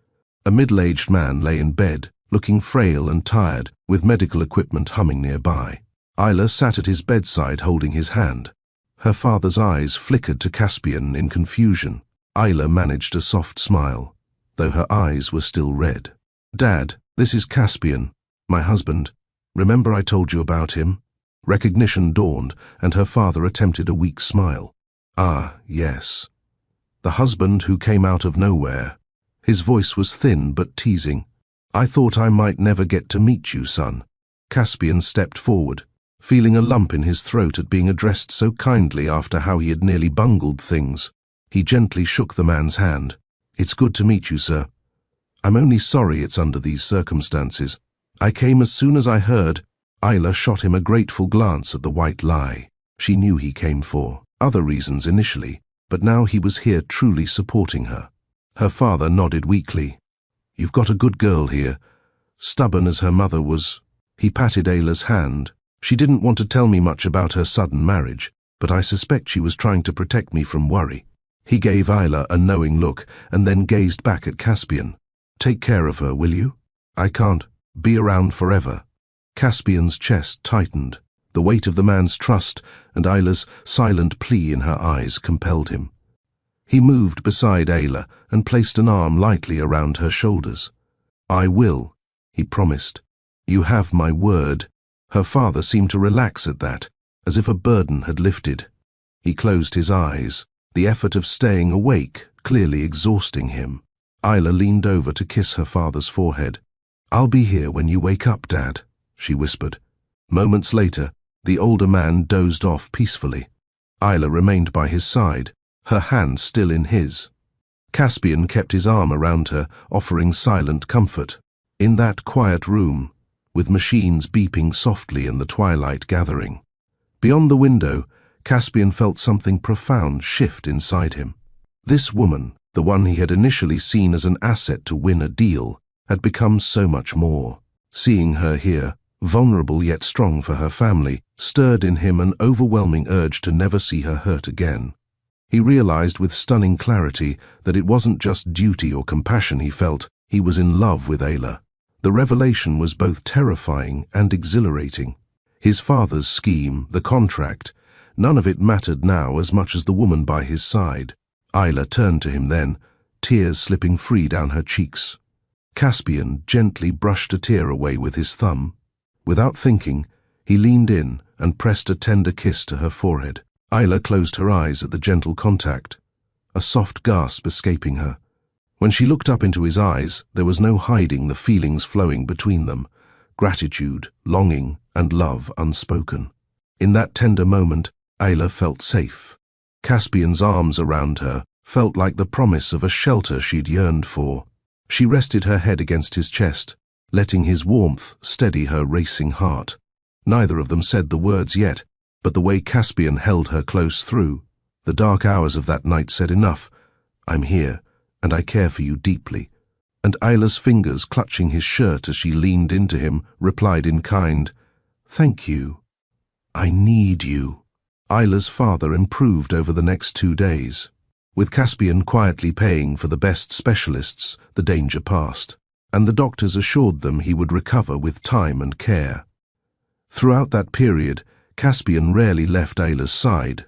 A middle-aged man lay in bed, looking frail and tired, with medical equipment humming nearby. Ayla sat at his bedside holding his hand. Her father's eyes flickered to Caspian in confusion. Ayla managed a soft smile, though her eyes were still red. "Dad, this is Caspian, my husband. Remember I told you about him?" Recognition dawned, and her father attempted a weak smile. "Ah, yes. The husband who came out of nowhere." His voice was thin but teasing. "I thought I might never get to meet you, son." Caspian stepped forward, feeling a lump in his throat at being addressed so kindly after how he had nearly bungled things. He gently shook the man's hand. "It's good to meet you, sir. I'm only sorry it's under these circumstances. I came as soon as I heard." Ayla shot him a grateful glance at the white lie. She knew he came for other reasons initially, but now he was here truly supporting her. Her father nodded weakly. "You've got a good girl here, stubborn as her mother was." He patted Ayla's hand. "She didn't want to tell me much about her sudden marriage, but I suspect she was trying to protect me from worry." He gave Ayla a knowing look and then gazed back at Caspian. "Take care of her, will you? I can't be around forever." Caspian's chest tightened. The weight of the man's trust and Ayla's silent plea in her eyes compelled him. He moved beside Ayla and placed an arm lightly around her shoulders. "I will," he promised. "You have my word." Her father seemed to relax at that, as if a burden had lifted. He closed his eyes, the effort of staying awake clearly exhausting him. Ayla leaned over to kiss her father's forehead. "I'll be here when you wake up, Dad," she whispered. Moments later, the older man dozed off peacefully. Ayla remained by his side, her hand still in his. Caspian kept his arm around her, offering silent comfort. In that quiet room, with machines beeping softly and the twilight gathering, beyond the window, Caspian felt something profound shift inside him. This woman, the one he had initially seen as an asset to win a deal, had become so much more. Seeing her here, vulnerable yet strong for her family, stirred in him an overwhelming urge to never see her hurt again. He realized with stunning clarity that it wasn't just duty or compassion he felt, he was in love with Ayla. The revelation was both terrifying and exhilarating. His father's scheme, the contract, none of it mattered now as much as the woman by his side. Ayla turned to him then, tears slipping free down her cheeks. Caspian gently brushed a tear away with his thumb. Without thinking, he leaned in and pressed a tender kiss to her forehead. Ayla closed her eyes at the gentle contact, a soft gasp escaping her. When she looked up into his eyes, there was no hiding the feelings flowing between them, gratitude, longing, and love unspoken. In that tender moment, Ayla felt safe. Caspian's arms around her felt like the promise of a shelter she'd yearned for. She rested her head against his chest, letting his warmth steady her racing heart. Neither of them said the words yet, but the way Caspian held her close through the dark hours of that night said enough. "I'm here, and I care for you deeply." And Ayla's fingers clutching his shirt as she leaned into him replied in kind, "Thank you. I need you." Ayla's father improved over the next 2 days. With Caspian quietly paying for the best specialists, the danger passed, and the doctors assured them he would recover with time and care. Throughout that period, Caspian rarely left Ayla's side.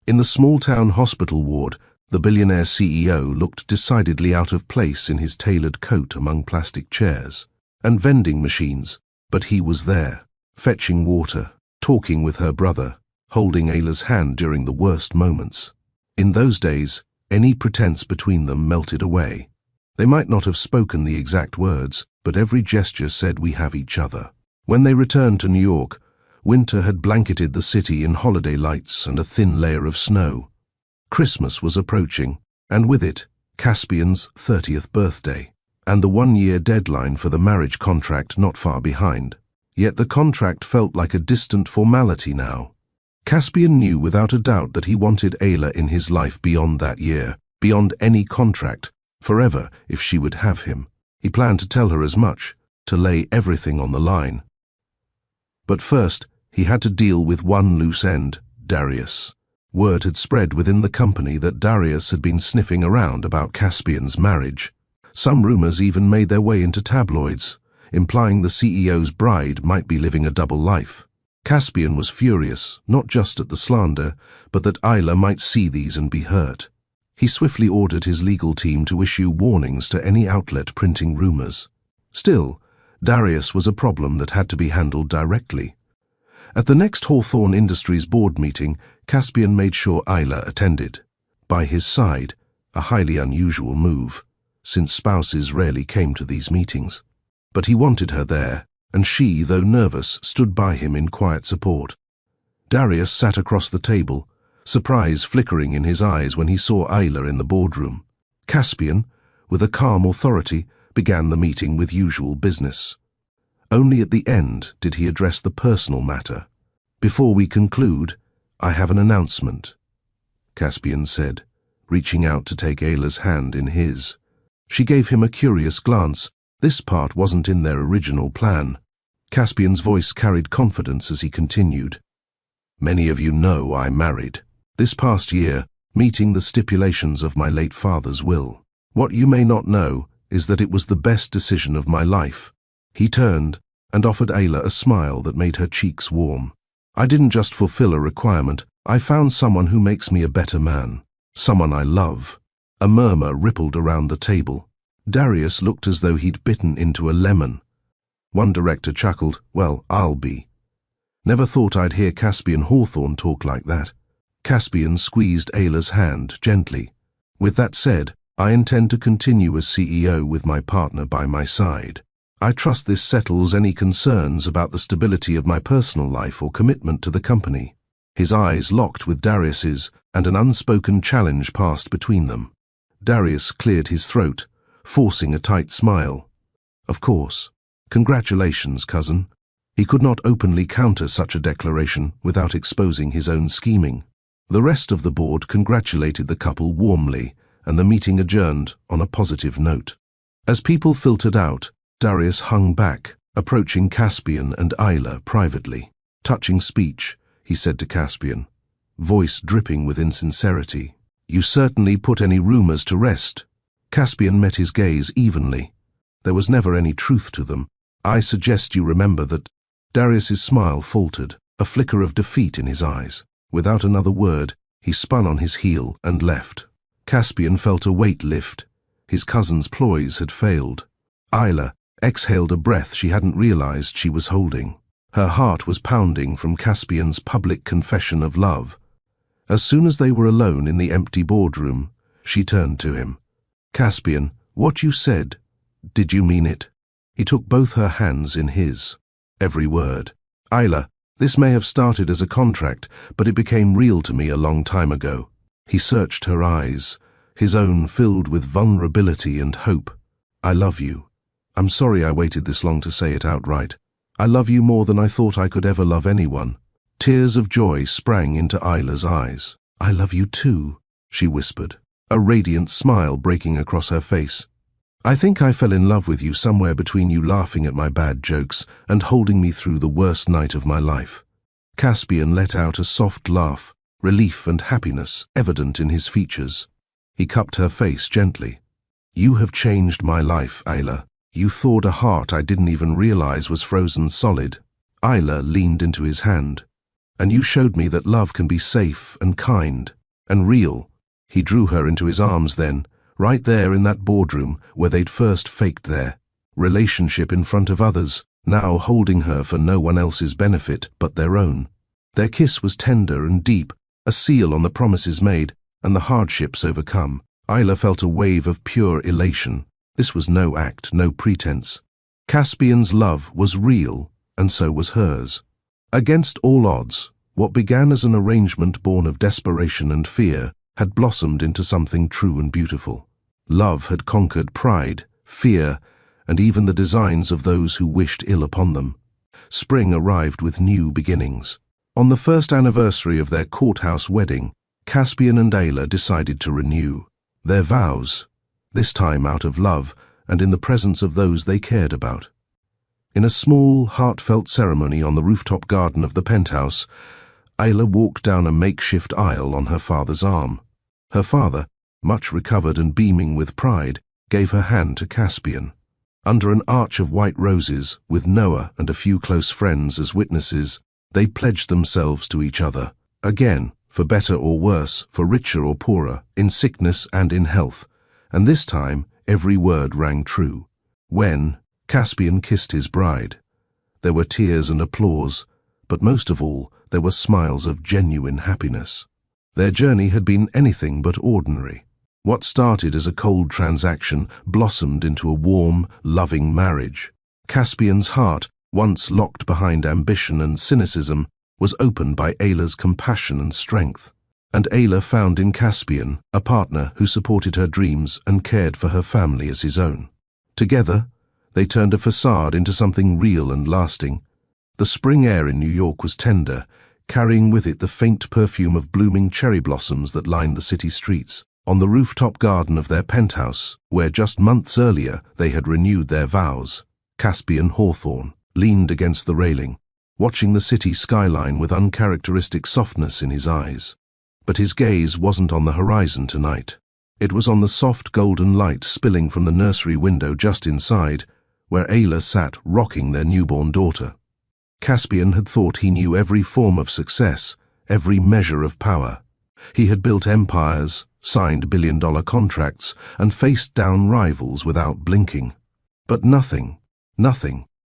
In the small-town hospital ward, the billionaire CEO looked decidedly out of place in his tailored coat among plastic chairs and vending machines, but he was there, fetching water, talking with her brother, holding Ayla's hand during the worst moments. In those days, any pretense between them melted away. They might not have spoken the exact words, but every gesture said, "We have each other." When they returned to New York, winter had blanketed the city in holiday lights and a thin layer of snow. Christmas was approaching, and with it, Caspian's 30th birthday, and the 1-year deadline for the marriage contract not far behind. Yet the contract felt like a distant formality now. Caspian knew without a doubt that he wanted Ayla in his life beyond that year, beyond any contract, forever if she would have him. He planned to tell her as much, to lay everything on the line. But first, he had to deal with one loose end, Darius. Word had spread within the company that Darius had been sniffing around about Caspian's marriage. Some rumors even made their way into tabloids, implying the CEO's bride might be living a double life. Caspian was furious, not just at the slander, but that Ayla might see these and be hurt. He swiftly ordered his legal team to issue warnings to any outlet printing rumors. Still, Darius was a problem that had to be handled directly. At the next Hawthorne Industries board meeting, Caspian made sure Ayla attended. By his side, a highly unusual move, since spouses rarely came to these meetings. But he wanted her there, and she, though nervous, stood by him in quiet support. Darius sat across the table, surprise flickering in his eyes when he saw Ayla in the boardroom. Caspian, with a calm authority, began the meeting with usual business. Only at the end did he address the personal matter. "Before we conclude, I have an announcement," Caspian said, reaching out to take Ayla's hand in his. She gave him a curious glance. This part wasn't in their original plan. Caspian's voice carried confidence as he continued. "Many of you know I'm married. This past year, meeting the stipulations of my late father's will. What you may not know is that it was the best decision of my life. He turned and offered Ayla a smile that made her cheeks warm. I didn't just fulfill a requirement, I found someone who makes me a better man. Someone I love. A murmur rippled around the table. Darius looked as though he'd bitten into a lemon. One director chuckled, "Well, I'll be." Never thought I'd hear Caspian Hawthorne talk like that. Caspian squeezed Ayla's hand gently. "With that said, I intend to continue as CEO with my partner by my side. I trust this settles any concerns about the stability of my personal life or commitment to the company." His eyes locked with Darius's, and an unspoken challenge passed between them. Darius cleared his throat, forcing a tight smile. "Of course. Congratulations, cousin." He could not openly counter such a declaration without exposing his own scheming. The rest of the board congratulated the couple warmly, and the meeting adjourned on a positive note. As people filtered out, Darius hung back, approaching Caspian and Ayla privately. "Touching speech," he said to Caspian, voice dripping with insincerity. "You certainly put any rumors to rest." Caspian met his gaze evenly. There was never any truth to them. "I suggest you remember that." Darius's smile faltered, a flicker of defeat in his eyes. Without another word, he spun on his heel and left. Caspian felt a weight lift. His cousin's ploys had failed. Ayla exhaled a breath she hadn't realized she was holding. Her heart was pounding from Caspian's public confession of love. As soon as they were alone in the empty boardroom, she turned to him. "Caspian, what you said, did you mean it?" He took both her hands in his. Every word. "Ayla, this may have started as a contract, but it became real to me a long time ago." He searched her eyes, his own filled with vulnerability and hope. "I love you. I'm sorry I waited this long to say it outright. I love you more than I thought I could ever love anyone." Tears of joy sprang into Ayla's eyes. "I love you too," she whispered, a radiant smile breaking across her face. "I think I fell in love with you somewhere between you laughing at my bad jokes and holding me through the worst night of my life." Caspian let out a soft laugh, relief and happiness evident in his features. He cupped her face gently. "You have changed my life, Ayla. You thawed a heart I didn't even realize was frozen solid." Ayla leaned into his hand. "And you showed me that love can be safe and kind and real." He drew her into his arms then, right there in that boardroom where they'd first faked their relationship in front of others, now holding her for no one else's benefit but their own. Their kiss was tender and deep, a seal on the promises made and the hardships overcome. Ayla felt a wave of pure elation. This was no act, no pretense. Caspian's love was real, and so was hers. Against all odds, what began as an arrangement born of desperation and fear had blossomed into something true and beautiful. Love had conquered pride, fear, and even the designs of those who wished ill upon them. Spring arrived with new beginnings. On the first anniversary of their courthouse wedding, Caspian and Ayla decided to renew their vows, this time out of love and in the presence of those they cared about. In a small, heartfelt ceremony on the rooftop garden of the penthouse, Ayla walked down a makeshift aisle on her father's arm. Her father, much recovered and beaming with pride, gave her hand to Caspian. Under an arch of white roses, with Noah and a few close friends as witnesses, they pledged themselves to each other. Again, for better or worse, for richer or poorer, in sickness and in health. And this time, every word rang true. When Caspian kissed his bride, there were tears and applause, but most of all, there were smiles of genuine happiness. Their journey had been anything but ordinary. What started as a cold transaction blossomed into a warm, loving marriage. Caspian's heart, once locked behind ambition and cynicism, was opened by Ayla's compassion and strength. And Ayla found in Caspian a partner who supported her dreams and cared for her family as his own. Together, they turned a facade into something real and lasting. The spring air in New York was tender, carrying with it the faint perfume of blooming cherry blossoms that lined the city streets. On the rooftop garden of their penthouse, where just months earlier they had renewed their vows, Caspian Hawthorne leaned against the railing, watching the city skyline with uncharacteristic softness in his eyes. But his gaze wasn't on the horizon tonight. It was on the soft golden light spilling from the nursery window just inside, where Ayla sat rocking their newborn daughter. Caspian had thought he knew every form of success, every measure of power. He had built empires, signed billion-dollar contracts, and faced down rivals without blinking. But nothing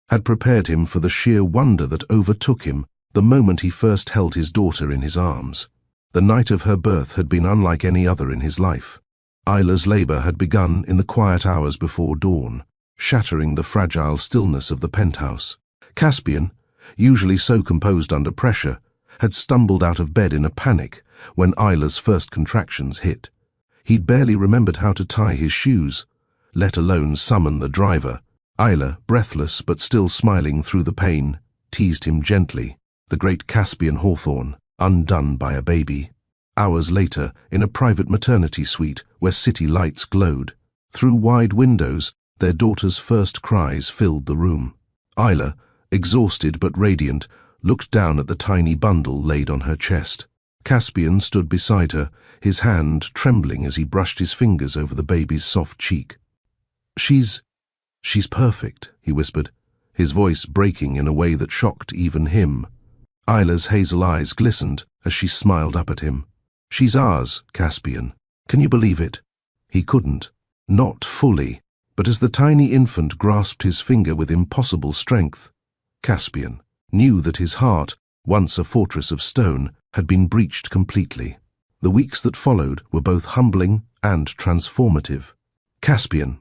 had prepared him for the sheer wonder that overtook him the moment he first held his daughter in his arms. The night of her birth had been unlike any other in his life. Ayla's labor had begun in the quiet hours before dawn, shattering the fragile stillness of the penthouse. Caspian, usually so composed under pressure, had stumbled out of bed in a panic when Ayla's first contractions hit. He'd barely remembered how to tie his shoes, let alone summon the driver. Ayla, breathless but still smiling through the pain, teased him gently, the great Caspian Hawthorne, undone by a baby. Hours later, in a private maternity suite where city lights glowed, through wide windows, their daughter's first cries filled the room. Ayla, exhausted but radiant, looked down at the tiny bundle laid on her chest. Caspian stood beside her, his hand trembling as he brushed his fingers over the baby's soft cheek. She's perfect," he whispered, his voice breaking in a way that shocked even him. Ayla's hazel eyes glistened as she smiled up at him. "She's ours, Caspian. Can you believe it?" He couldn't. Not fully, but as the tiny infant grasped his finger with impossible strength, Caspian knew that his heart, once a fortress of stone, had been breached completely. The weeks that followed were both humbling and transformative. Caspian,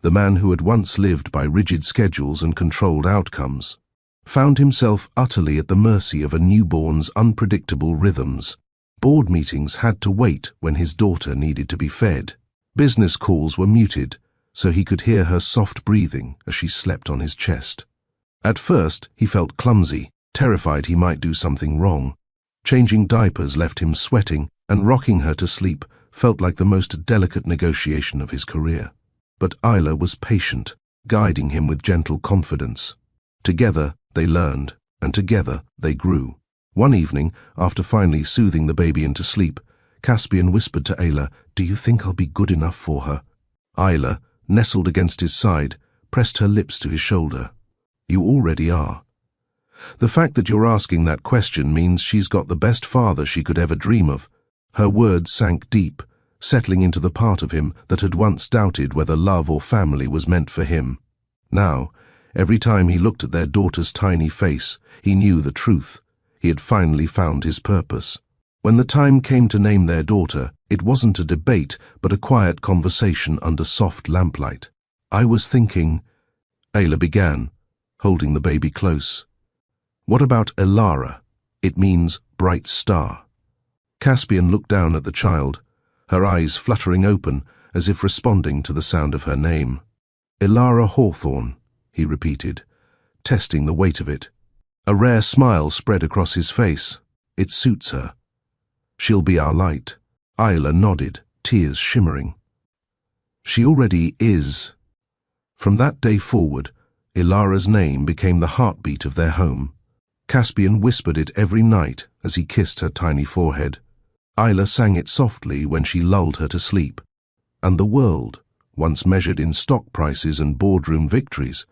the man who had once lived by rigid schedules and controlled outcomes, found himself utterly at the mercy of a newborn's unpredictable rhythms. Board meetings had to wait when his daughter needed to be fed. Business calls were muted, so he could hear her soft breathing as she slept on his chest. At first, he felt clumsy, terrified he might do something wrong. Changing diapers left him sweating, and rocking her to sleep felt like the most delicate negotiation of his career. But Ayla was patient, guiding him with gentle confidence. Together, they learned, and together they grew. One evening, after finally soothing the baby into sleep, Caspian whispered to Ayla, "Do you think I'll be good enough for her?" Ayla, nestled against his side, pressed her lips to his shoulder. "You already are. The fact that you're asking that question means she's got the best father she could ever dream of." Her words sank deep, settling into the part of him that had once doubted whether love or family was meant for him. Now, every time he looked at their daughter's tiny face, he knew the truth. He had finally found his purpose. When the time came to name their daughter, it wasn't a debate, but a quiet conversation under soft lamplight. "I was thinking," Ayla began, holding the baby close. "What about Elara? It means bright star." Caspian looked down at the child, her eyes fluttering open as if responding to the sound of her name. "Elara Hawthorne," he repeated, testing the weight of it. A rare smile spread across his face. "It suits her. She'll be our light." Ayla nodded, tears shimmering. "She already is." From that day forward, Elara's name became the heartbeat of their home. Caspian whispered it every night as he kissed her tiny forehead. Ayla sang it softly when she lulled her to sleep. And the world, once measured in stock prices and boardroom victories,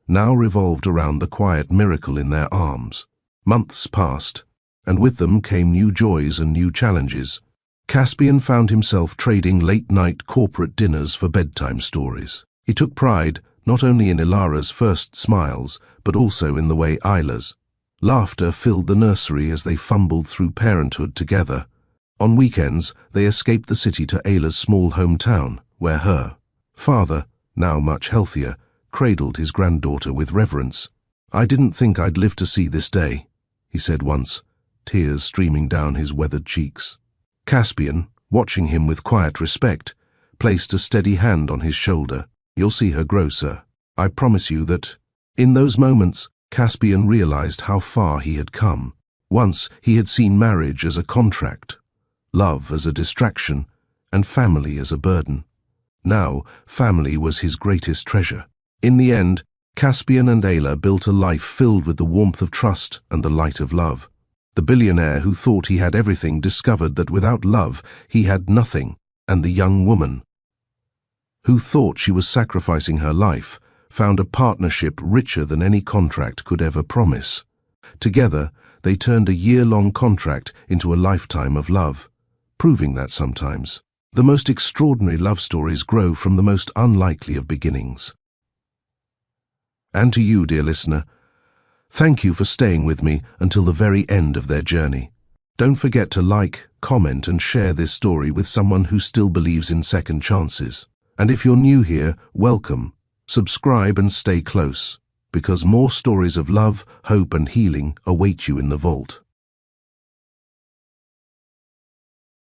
now revolved around the quiet miracle in their arms. Months passed, and with them came new joys and new challenges. Caspian found himself trading late-night corporate dinners for bedtime stories. He took pride not only in Elara's first smiles, but also in the way Ayla's. Laughter filled the nursery as they fumbled through parenthood together. On weekends, they escaped the city to Ayla's small hometown, where her father, now much healthier, cradled his granddaughter with reverence. "I didn't think I'd live to see this day," he said once, tears streaming down his weathered cheeks. Caspian, watching him with quiet respect, placed a steady hand on his shoulder. "You'll see her grow, sir. I promise you that." In those moments, Caspian realized how far he had come. Once he had seen marriage as a contract, love as a distraction, and family as a burden. Now, family was his greatest treasure. In the end, Caspian and Ayla built a life filled with the warmth of trust and the light of love. The billionaire who thought he had everything discovered that without love he had nothing, and the young woman who thought she was sacrificing her life found a partnership richer than any contract could ever promise. Together, they turned a year-long contract into a lifetime of love, proving that sometimes the most extraordinary love stories grow from the most unlikely of beginnings. And to you, dear listener, thank you for staying with me until the very end of their journey. Don't forget to like, comment, and share this story with someone who still believes in second chances. And if you're new here, welcome. Subscribe and stay close, because more stories of love, hope, and healing await you in the vault.